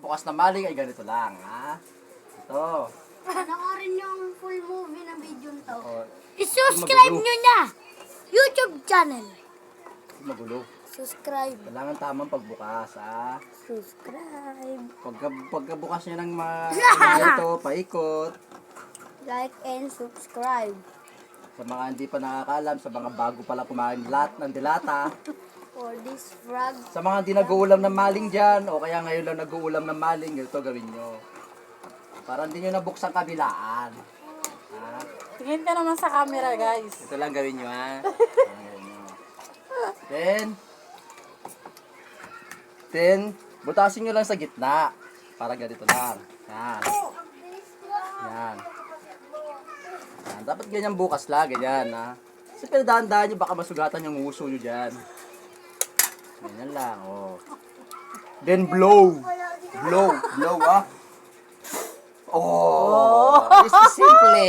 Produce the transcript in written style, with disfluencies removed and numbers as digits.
pagbukas ng maling ay ganito lang, ha? Ito. Panoorin yung full movie na video nito. Oh, I-subscribe nyo na! YouTube channel. magulo. Subscribe. Kailangan tamang pagbukas, ha? Subscribe. Pagkabukas niya ng ito, paikot. Like and subscribe. Sa mga hindi pa nakakalam, sa mga bago pala kumain lahat ng dilata. For this frog. Sa mga hindi nag-uulam ng maling dyan, o kaya ngayon lang nag-uulam ng maling, ganito gawin nyo. Para hindi nyo nabuksan kabilaan. Ha? Tingin ka naman sa camera, guys. Ito lang gawin nyo, ha? Ayan, nyo. Then, butasin nyo lang sa gitna. Para ganito lang. Yan. Yan. Yan. Dapat ganyan bukas lang, ganyan, ha? Kasi pinadahan-dahan nyo, baka masugatan yung uso nyo dyan. Ganyan lang, oh. Then blow. Blow, ha? Oh, this is simple.